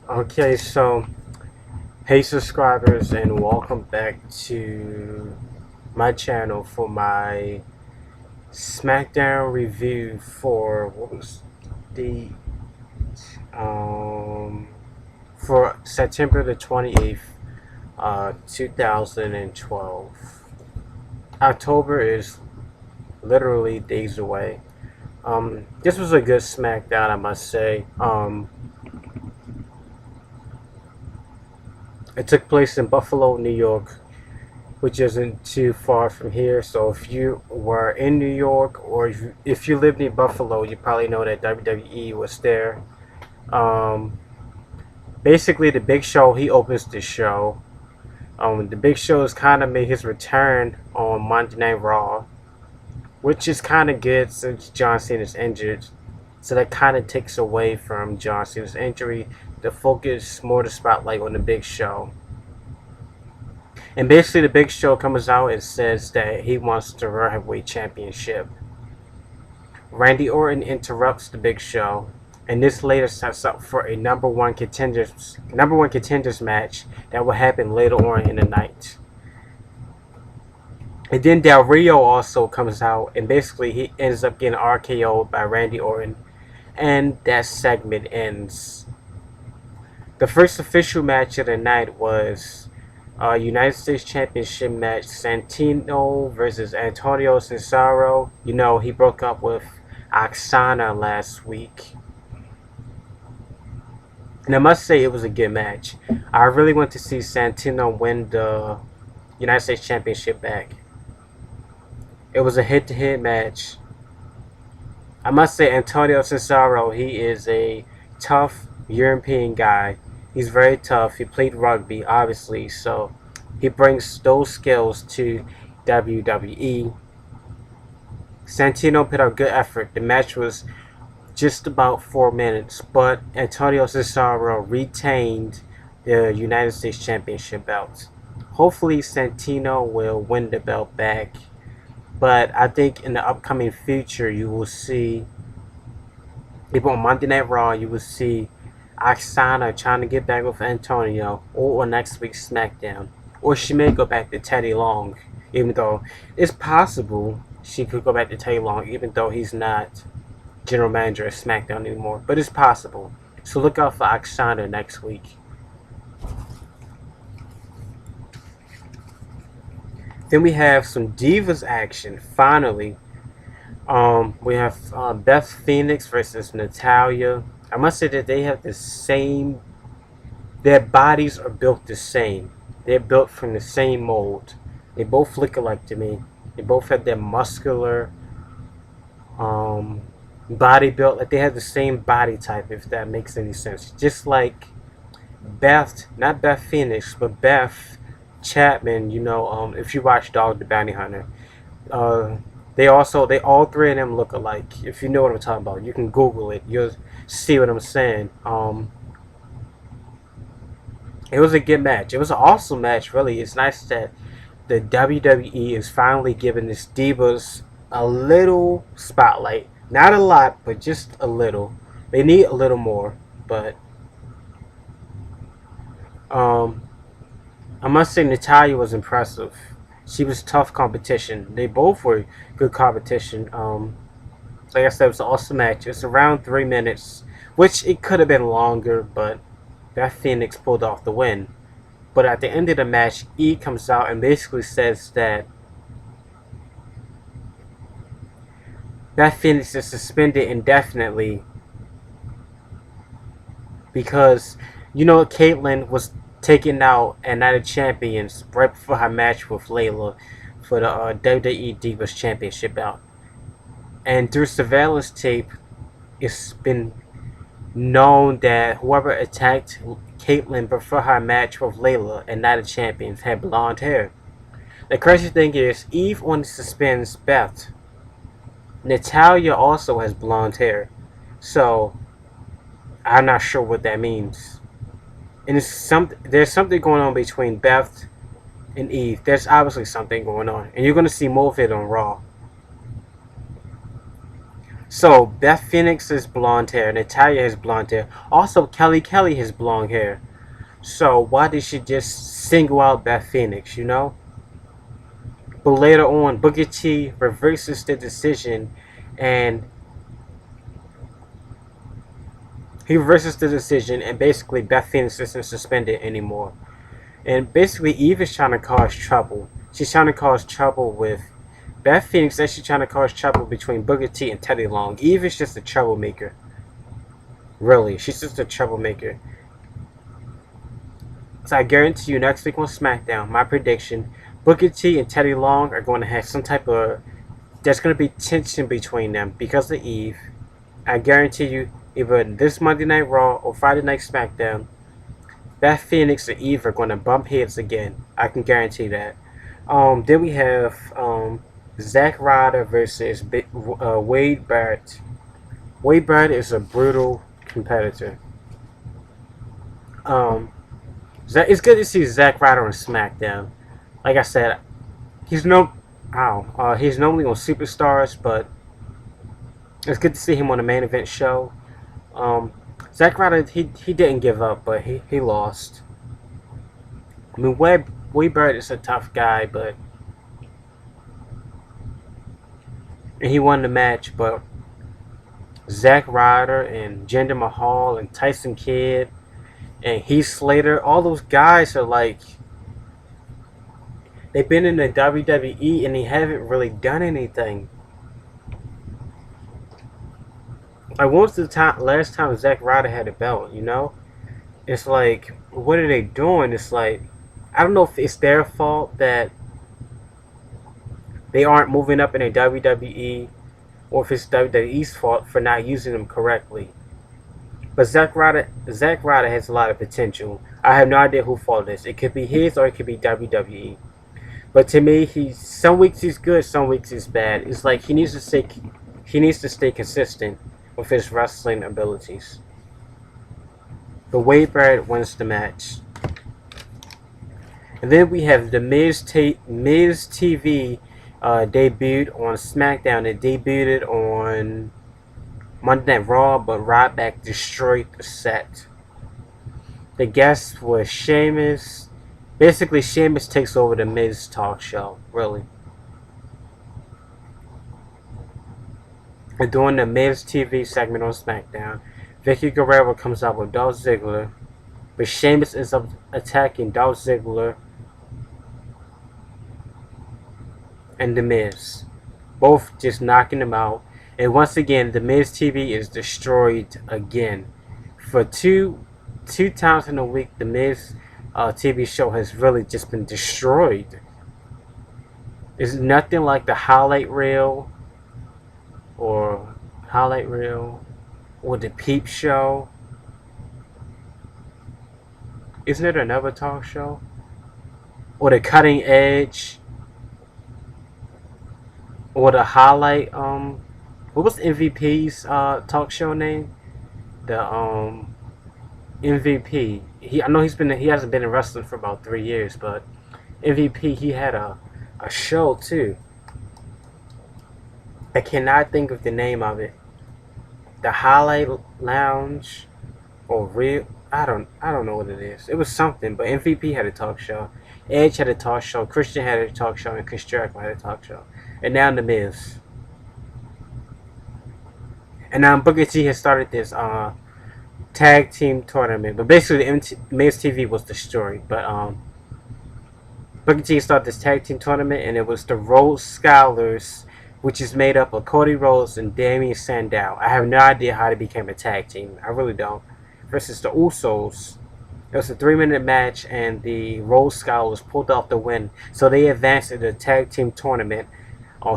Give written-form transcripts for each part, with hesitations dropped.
Okay, so hey subscribers, and welcome back to my channel for my Smackdown review for what was the for September the 28th, 2012. October is literally days away. This was a good Smackdown, I must say. It took place in Buffalo, New York, which isn't too far from here. So if you were in New York, or if you lived in Buffalo, you probably know that WWE was there. Um, Basically, the Big Show, he opens the show. The Big Show has kind of made his return on Monday Night Raw, which is kind of good since John Cena's injured. So that kind of takes away from John Cena's injury to focus more the spotlight on the Big Show. And basically, the Big Show comes out and says that he wants the World Heavyweight Championship. Randy Orton interrupts the Big Show, and this later sets up for a number one contenders match that will happen later on in the night. And then Del Rio also comes out, and basically he ends up getting RKO'd by Randy Orton, and that segment ends. The first official match of the night was United States Championship match, Santino versus Antonio Cesaro. You know, he broke up with Oksana last week. And I must say it was a good match. I really want to see Santino win the United States Championship back. It was a head-to-head match. I must say Antonio Cesaro, he is a tough European guy. He's very tough. He played rugby, obviously, so he brings those skills to WWE. Santino put out good effort. The match was just about 4 minutes, but Antonio Cesaro retained the United States Championship belt. Hopefully Santino will win the belt back, but I think in the upcoming future you will see, even on Monday Night Raw, you will see Oksana trying to get back with Antonio, or on next week's SmackDown. Or she may go back to Teddy Long, even though it's possible she could go back to Teddy Long, even though he's not general manager of SmackDown anymore. But it's possible. So look out for Oksana next week. Then we have some Divas action, finally. We have Beth Phoenix versus Natalia. I must say that they have the same, their bodies are built the same. They're built from the same mold. They both look alike to me. They both have their muscular body built, like they have the same body type, if that makes any sense. Just like Beth, not Beth Phoenix, but Beth Chapman, you know, if you watch Dog the Bounty Hunter, they all three of them look alike. If you know what I'm talking about, you can Google it. You'll see what I'm saying. It was a good match. It was an awesome match, really. It's nice that the WWE is finally giving this Divas a little spotlight. Not a lot, but just a little. They need a little more, but I must say Natalia was impressive. She was tough competition. They both were good competition. Like I said, it was an awesome match. It's around 3 minutes, which it could have been longer, but Beth Phoenix pulled off the win. But at the end of the match, E comes out and basically says that Beth Phoenix is suspended indefinitely because, you know, Caitlyn was taken out and Night of Champions right before her match with Layla for the WWE Divas Championship belt. And through surveillance tape, it's been known that whoever attacked Caitlyn before her match with Layla and Night of Champions had blonde hair. The crazy thing is, Eve only suspends Beth. Natalia also has blonde hair, so I'm not sure what that means. And there's something going on between Beth and Eve. There's obviously something going on, and you're going to see more of it on Raw. So Beth Phoenix has blonde hair, Natalia has blonde hair. Also, Kelly has blonde hair. So why did she just single out Beth Phoenix? You know. But later on, Booker T reverses the decision, and basically Beth Phoenix isn't suspended anymore. And basically, Eve is trying to cause trouble. She's trying to cause trouble with Beth Phoenix, and she's trying to cause trouble between Booker T and Teddy Long. Eve is just a troublemaker. Really, she's just a troublemaker. So I guarantee you, next week on SmackDown, my prediction: Booker T and Teddy Long are going to have some type of. There's going to be tension between them because of Eve. I guarantee you, either this Monday Night Raw or Friday Night SmackDown, Beth Phoenix and Eve are going to bump heads again. I can guarantee that. Then we have Zack Ryder versus Wade Barrett. Wade Barrett is a brutal competitor. It's good to see Zack Ryder on SmackDown. Like I said, he's normally on Superstars, but it's good to see him on the main event show. Zack Ryder, he didn't give up, but he lost. I mean, Wade Barrett is a tough guy, and he won the match, but Zack Ryder and Jinder Mahal and Tyson Kidd and Heath Slater, all those guys are like, they've been in the WWE and they haven't really done anything. Like, when was the last time Zack Ryder had a belt, you know? It's like, what are they doing? It's like, I don't know if it's their fault that they aren't moving up in the WWE, or if it's WWE's fault for not using them correctly. But Zack Ryder has a lot of potential. I have no idea whose fault it is. It could be his or it could be WWE. But to me, some weeks he's good, some weeks he's bad. It's like he needs to stay consistent with his wrestling abilities. The Wade Barrett wins the match. And then we have the Miz TV debuted on SmackDown. It debuted on Monday Night Raw, but Ryback destroyed the set. The guest was Sheamus. Basically, Sheamus takes over the Miz talk show, really. And during the Miz TV segment on SmackDown, Vicky Guerrero comes out with Dolph Ziggler, but Sheamus ends up attacking Dolph Ziggler and The Miz, both just knocking him out. And once again, the Miz TV is destroyed again. For two times in a week, the Miz TV show has really just been destroyed. It's nothing like the highlight reel or the Peep Show. Isn't it another talk show? Or the Cutting Edge? Or the highlight what was MVP's talk show name? The MVP. I know he hasn't been in wrestling for about 3 years, but MVP, he had a show too. I cannot think of the name of it. The Highlight Lounge or Real, I don't know what it is. It was something, but MVP had a talk show. Edge had a talk show. Christian had a talk show, and Chris Jericho had a talk show. And now The Miz. And now Booker T has started this tag team tournament. But basically, Miz TV was destroyed. But Booker T started this tag team tournament, and it was the Rhodes Scholars, which is made up of Cody Rhodes and Damien Sandow. I have no idea how they became a tag team. I really don't. Versus the Usos. It was a 3-minute match, and the Rhodes Scholars pulled off the win. So they advanced to the tag team tournament.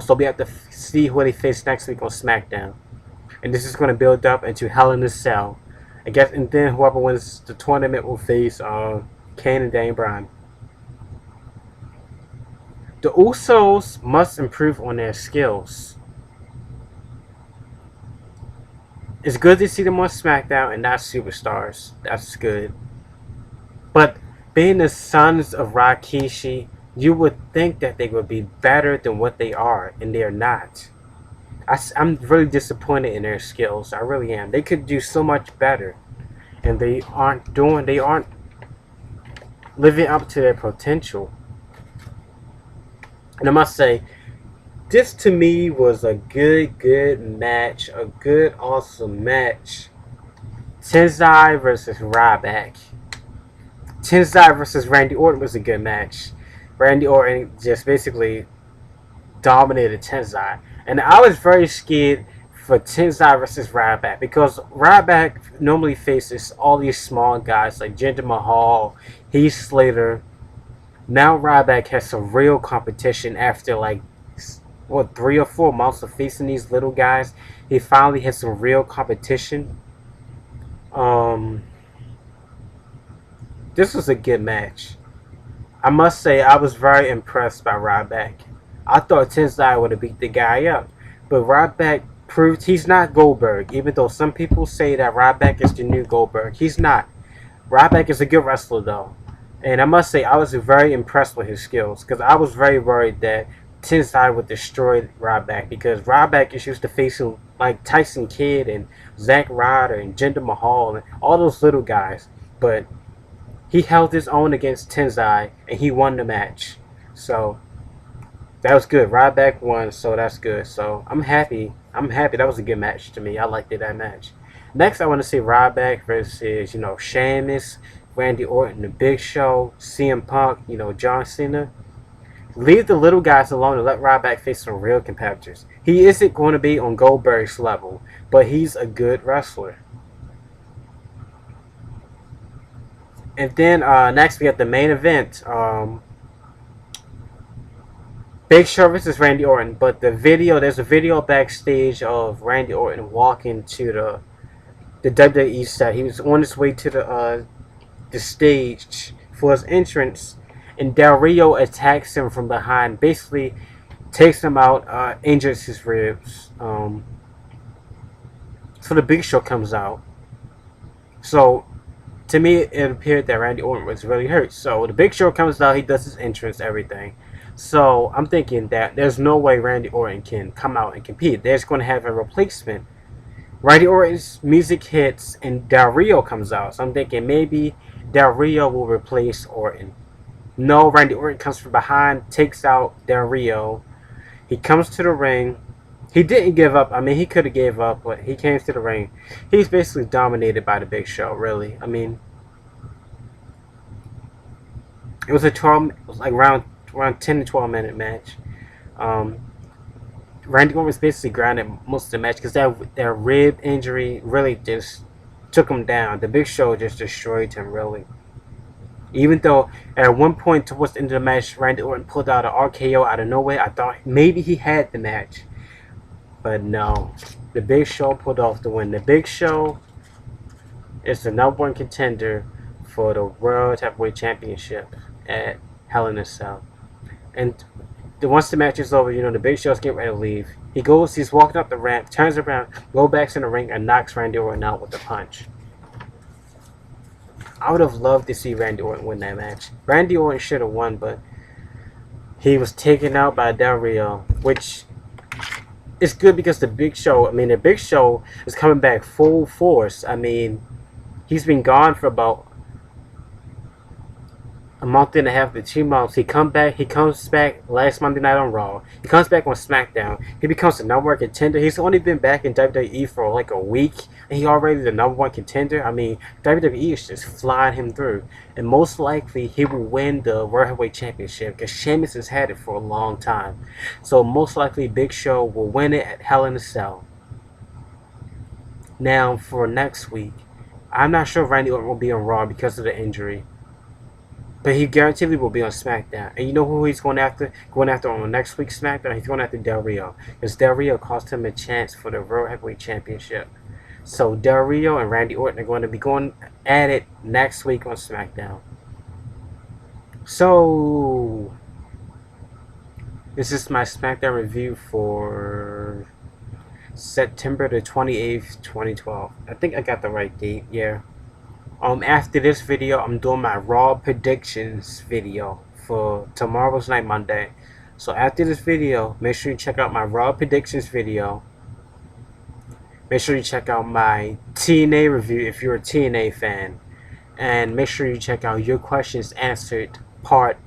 So we have to see who they face next week on SmackDown. And this is going to build up into Hell in a Cell. I guess, and then whoever wins the tournament will face Kane and Daniel Bryan. The Usos must improve on their skills. It's good to see them on SmackDown and not Superstars. That's good. But being the sons of Rikishi, you would think that they would be better than what they are, and they are not. I'm really disappointed in their skills. I really am. They could do so much better, and they aren't living up to their potential. And I must say, this to me was a good match, a good, awesome match. Tensai versus Ryback. Tensai versus Randy Orton was a good match. Randy Orton just basically dominated Tensai. And I was very scared for Tensai versus Ryback because Ryback normally faces all these small guys like Jinder Mahal, Heath Slater. Now Ryback has some real competition after like 3 or 4 months of facing these little guys. He finally has some real competition. This was a good match. I must say I was very impressed by Ryback. I thought Tensai would have beat the guy up, but Ryback proved he's not Goldberg. Even though some people say that Ryback is the new Goldberg, he's not. Ryback is a good wrestler though, and I must say I was very impressed with his skills because I was very worried that Tensai would destroy Ryback because Ryback is used to facing like Tyson Kidd and Zack Ryder and Jinder Mahal and all those little guys, but he held his own against Tensai and he won the match. So that was good. Ryback won, so that's good. So I'm happy. That was a good match to me. I liked that match. Next, I want to see Ryback versus, Sheamus, Randy Orton, The Big Show, CM Punk, John Cena. Leave the little guys alone and let Ryback face some real competitors. He isn't going to be on Goldberg's level, but he's a good wrestler. And then next we have the main event. Big Show versus Randy Orton. But there's a video backstage of Randy Orton walking to the WWE set. He was on his way to the stage for his entrance, and Del Rio attacks him from behind, basically takes him out, injures his ribs. So the Big Show comes out. So to me, it appeared that Randy Orton was really hurt. So the Big Show comes out, he does his entrance, everything. So I'm thinking that there's no way Randy Orton can come out and compete. They're just going to have a replacement. Randy Orton's music hits and Del Rio comes out. So I'm thinking maybe Del Rio will replace Orton. No, Randy Orton comes from behind, takes out Del Rio. He comes to the ring. He didn't give up. I mean, he could have gave up, but he came to the ring. He's basically dominated by the Big Show, really. I mean, it was around 10 to 12 minute match. Randy Orton was basically grounded most of the match because that rib injury really just took him down. The Big Show just destroyed him, really. Even though at one point towards the end of the match, Randy Orton pulled out an RKO out of nowhere, I thought maybe he had the match. But no, the Big Show pulled off the win. The Big Show is the #1 contender for the World Heavyweight Championship at Hell in a Cell. And once the match is over, the Big Show's getting ready to leave. He's walking up the ramp, turns around, goes back in the ring, and knocks Randy Orton out with a punch. I would have loved to see Randy Orton win that match. Randy Orton should have won, but he was taken out by Del Rio, which is good because the Big Show is coming back full force. I mean, he's been gone for about a month and a half to 2 months. He comes back last Monday night on Raw. He comes back on SmackDown. He becomes the #1 contender. He's only been back in WWE for like a week, and he already the #1 contender. I mean, WWE is just flying him through. And most likely, he will win the World Heavyweight Championship because Sheamus has had it for a long time. So most likely, Big Show will win it at Hell in a Cell. Now, for next week, I'm not sure if Randy Orton will be on Raw because of the injury. But he guaranteed will be on SmackDown. And you know who he's going after? Going after on next week's SmackDown? He's going after Del Rio. Because Del Rio cost him a chance for the World Heavyweight Championship. So Del Rio and Randy Orton are going to be going at it next week on SmackDown. So this is my SmackDown review for September the 28th, 2012. I think I got the right date, yeah. After this video, I'm doing my Raw predictions video for tomorrow's night, Monday. So after this video, make sure you check out my Raw predictions video. Make sure you check out my TNA review if you're a TNA fan. And make sure you check out Your Questions Answered Part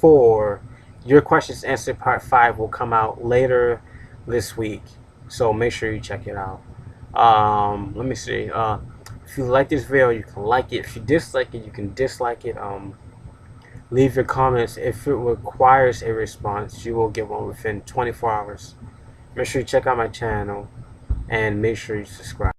4. Your Questions Answered Part 5 will come out later this week. So make sure you check it out. Let me see. If you like this video, you can like it. If you dislike it, you can dislike it. Leave your comments. If it requires a response, you will get one within 24 hours. Make sure you check out my channel and make sure you subscribe.